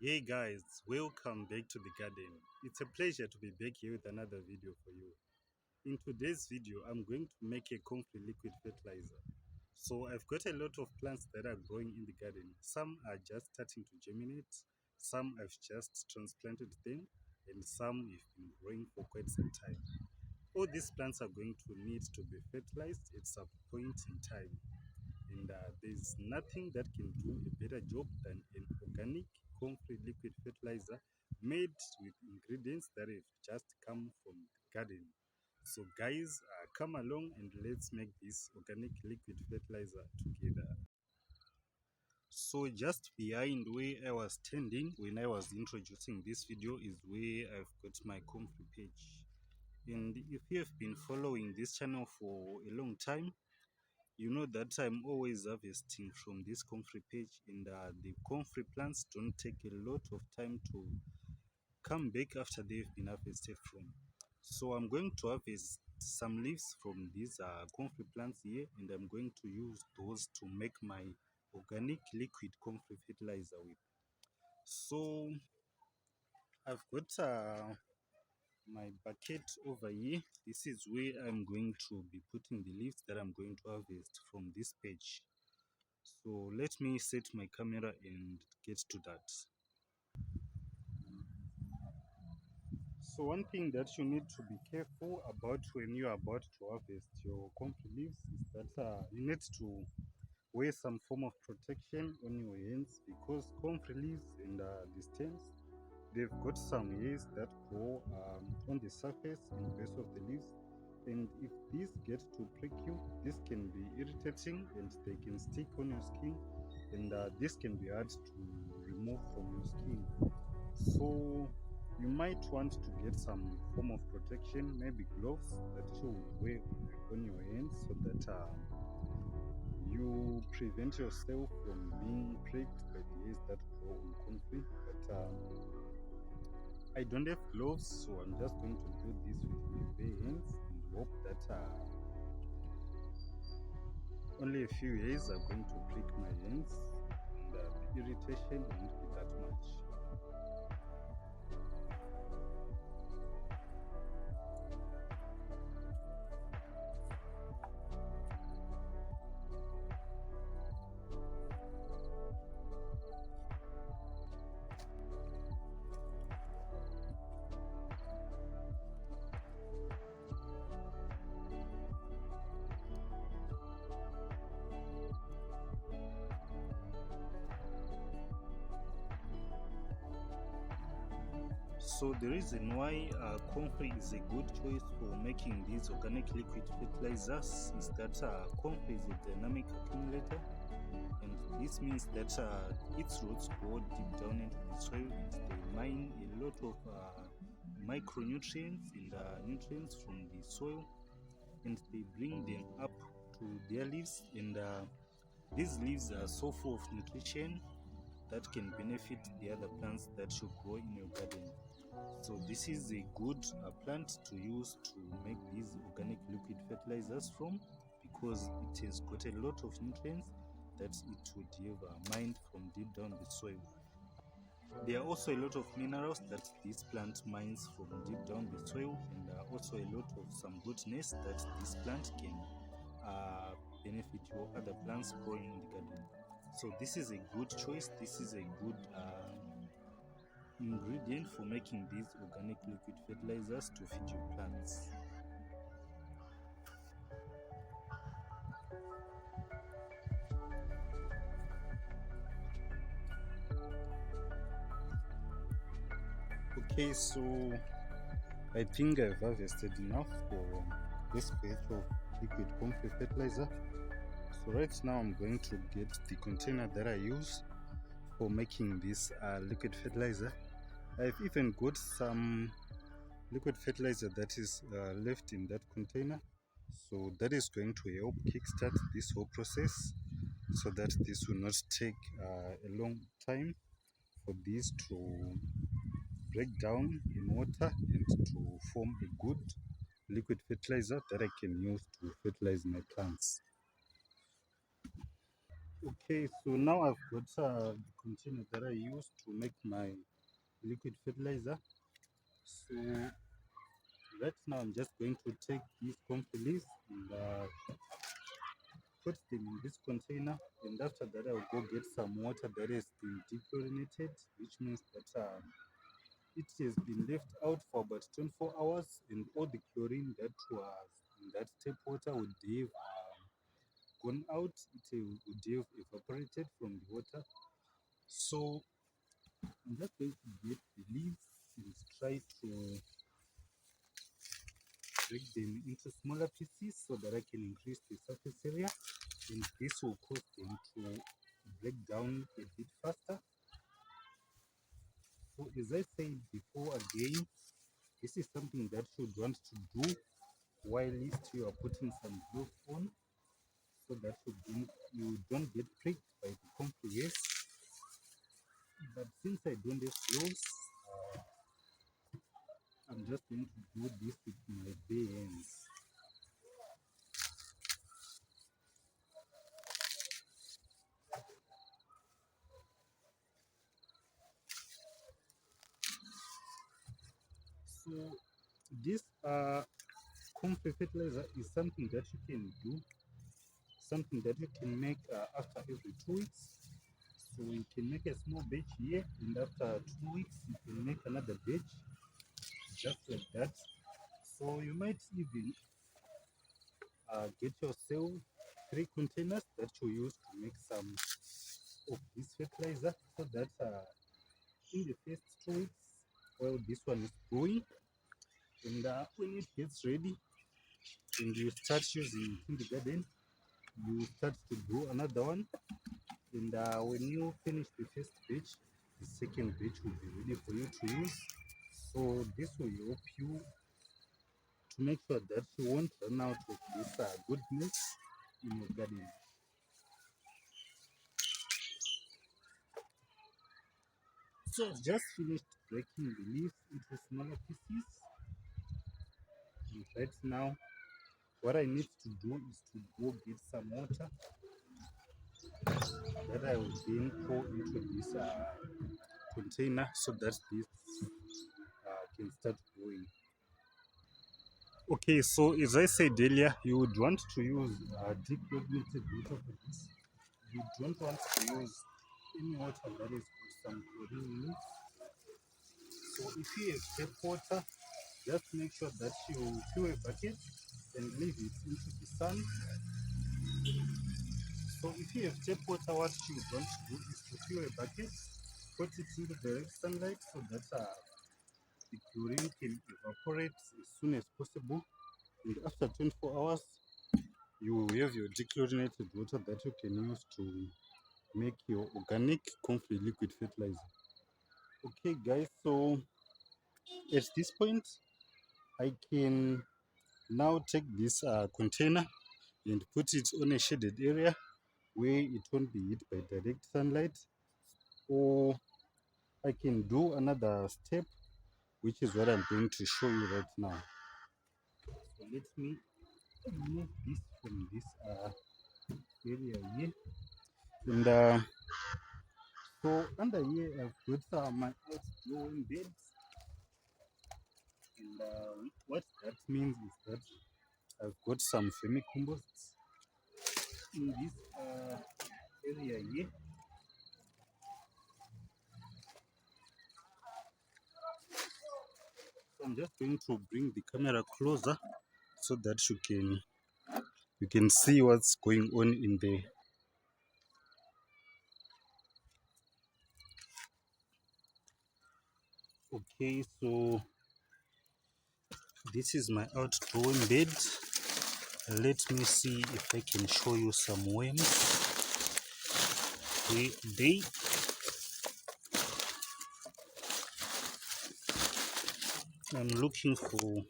Hey guys, welcome back to the garden. It's a pleasure to be back here with another video for you. In today's video, I'm going to make a Comfrey liquid fertilizer. So I've got a lot of plants that are growing in the garden. Some are just starting to germinate, some I've just transplanted them, and some have been growing for quite some time. All these plants are going to need to be fertilized at some point in time. And there's nothing that can do a better job than an organic Comfrey liquid fertilizer made with ingredients that have just come from the garden. So guys, come along and let's make this organic liquid fertilizer together. So just behind where I was standing when I was introducing this video is where I've got my Comfrey page. And if you have been following this channel for a long time, you know that I'm always harvesting from this comfrey page, and the comfrey plants don't take a lot of time to come back after they've been harvested from. So I'm going to harvest some leaves from these comfrey plants here, and I'm going to use those to make my organic liquid comfrey fertilizer with. So I've got my bucket over here. This is where I'm going to be putting the leaves that I'm going to harvest from this page. So let me set my camera and get to that. So one thing that you need to be careful about when you are about to harvest your comfrey leaves is that you need to wear some form of protection on your hands, because comfrey leaves and the stems, they've got some hairs that grow on the surface and base of the leaves, and if these get to prick you, this can be irritating and they can stick on your skin, and this can be hard to remove from your skin. So you might want to get some form of protection, maybe gloves that you wear on your hands, so that you prevent yourself from being pricked by the hairs that grow on comfrey. But I don't have gloves, so I'm just going to do this with my bare hands and hope that only a few hairs are going to prick my hands, and the irritation won't be that much. So the reason why comfrey is a good choice for making these organic liquid fertilizers is that comfrey is a dynamic accumulator, and this means that its roots go deep down into the soil and they mine a lot of micronutrients and nutrients from the soil, and they bring them up to their leaves, and these leaves are so full of nutrition that can benefit the other plants that you grow in your garden. So this is a good plant to use to make these organic liquid fertilizers from, because it has got a lot of nutrients that it would have mined from deep down the soil. There are also a lot of minerals that this plant mines from deep down the soil, and also a lot of some goodness that this plant can benefit your other plants growing in the garden. So this is a good choice. This is a good ingredient for making these organic liquid fertilizers to feed your plants. Okay, so I think I've harvested enough for this batch of liquid comfrey fertilizer. So right now I'm going to get the container that I use for making this liquid fertilizer. I've even got some liquid fertilizer that is left in that container, so that is going to help kickstart this whole process, so that this will not take a long time for these to break down in water and to form a good liquid fertilizer that I can use to fertilize my plants. Okay, so now I've got the container that I use to make my liquid fertilizer. So right now I'm just going to take these comfrey leaves and put them in this container, and after that I'll go get some water that has been dechlorinated, which means that it has been left out for about 24 hours, and all the chlorine that was in that tap water would have gone out, would have evaporated from the water. So I'm just going to get the leaves and try to break them into smaller pieces so that I can increase the surface area, and this will cause them to break down a bit faster. So as I said before, again, this is something that you want to do while you are putting some gloves on, so that you don't get pricked by the comfrey. But since I don't have gloves, I'm just going to do this with my bare hands. So this comfrey fertilizer is something that you can do, something that you can make after every 2 weeks. So you can make a small batch here, and after 2 weeks you can make another batch, just like that. So you might even get yourself 3 containers that you use to make some of this fertilizer, so that in the first 2 weeks, while this one is growing, and when it gets ready and you start using it in the garden, you start to grow another one, and when you finish the first batch, the second batch will be ready for you to use. So this will help you to make sure that you won't run out of this good mix in your garden. So I've just finished breaking the leaves into smaller pieces, and right now what I need to do is to go get some water that I will then pour into this container, so that this can start growing. Okay, so as I said earlier, you would want to use dechlorinated water for this. You don't want to use any water that has got some chlorine in it. So if you have tap water, just make sure that you fill a bucket and leave it into the sun. So if you have tap water, what you want to do is to fill a bucket, put it into direct sunlight, so that the chlorine can evaporate as soon as possible. And after 24 hours, you will have your dechlorinated water that you can use to make your organic comfrey liquid fertilizer. Okay guys, so at this point I can now take this container and put it on a shaded area where it won't be hit by direct sunlight, or I can do another step, which is what I'm going to show you right now. So let me remove this from this area here, and so under here I've got my outgrowing beds, and what that means is that I've got some vermicomposts in this area here. So I'm just going to bring the camera closer so that you can see what's going on in there. Okay, so this is my outgrowing bed. Let me see if I can show you some worms. I'm looking for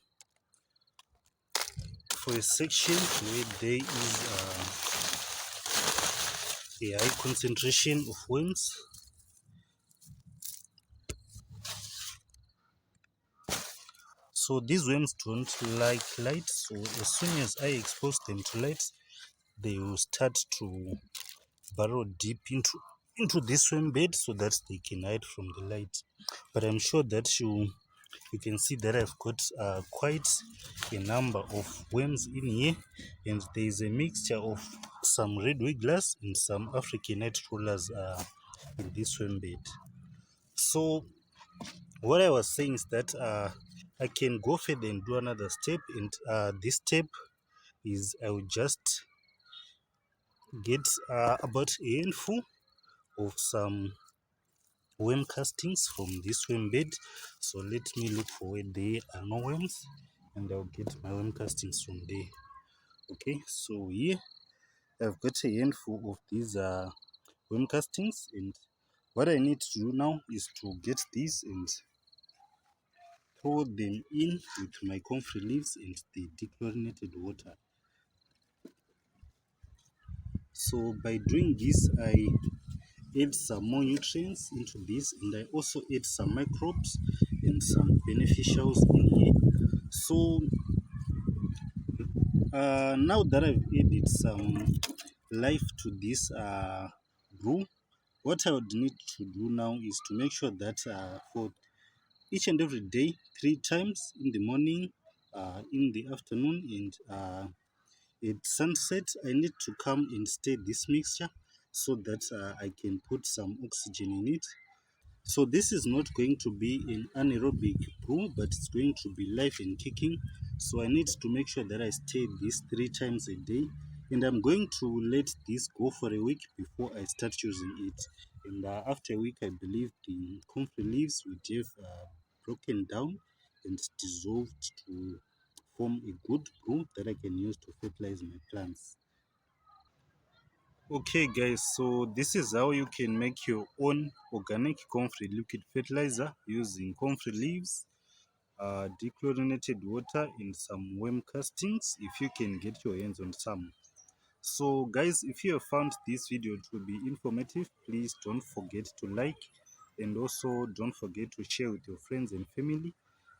a section where there is a high concentration of worms. So these worms don't like light, so as soon as I expose them to light, they will start to burrow deep into this worm bed so that they can hide from the light. But I'm sure that you can see that I've got quite a number of worms in here, and there is a mixture of some red wigglers and some African night crawlers in this worm bed. So what I was saying is that I can go further and do another step, and this step is I will just get about a handful of some worm castings from this worm bed. So let me look for where there are no worms, and I'll get my worm castings from there. Okay, so here I've got a handful of these worm castings, and what I need to do now is to get these and throw them in with my comfrey leaves and the dechlorinated water. So by doing this, I add some more nutrients into this, and I also add some microbes and some beneficials in here. So now that I've added some life to this brew, what I would need to do now is to make sure that for each and every day, 3 times in the morning, in the afternoon, and at sunset, I need to come and stir this mixture so that I can put some oxygen in it. So this is not going to be an anaerobic brew, but it's going to be live and kicking. So I need to make sure that I stir this 3 times a day, and I'm going to let this go for a week before I start using it. And after a week, I believe the comfrey leaves will have broken down and dissolved to form a good brew that I can use to fertilize my plants. Okay guys, so this is how you can make your own organic comfrey liquid fertilizer using comfrey leaves, dechlorinated water, and some worm castings if you can get your hands on some. So guys, if you have found this video to be informative, please don't forget to like, and also don't forget to share with your friends and family,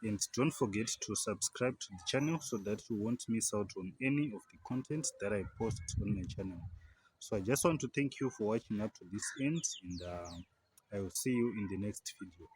and don't forget to subscribe to the channel so that you won't miss out on any of the content that I post on my channel. So I just want to thank you for watching up to this end, and I will see you in the next video.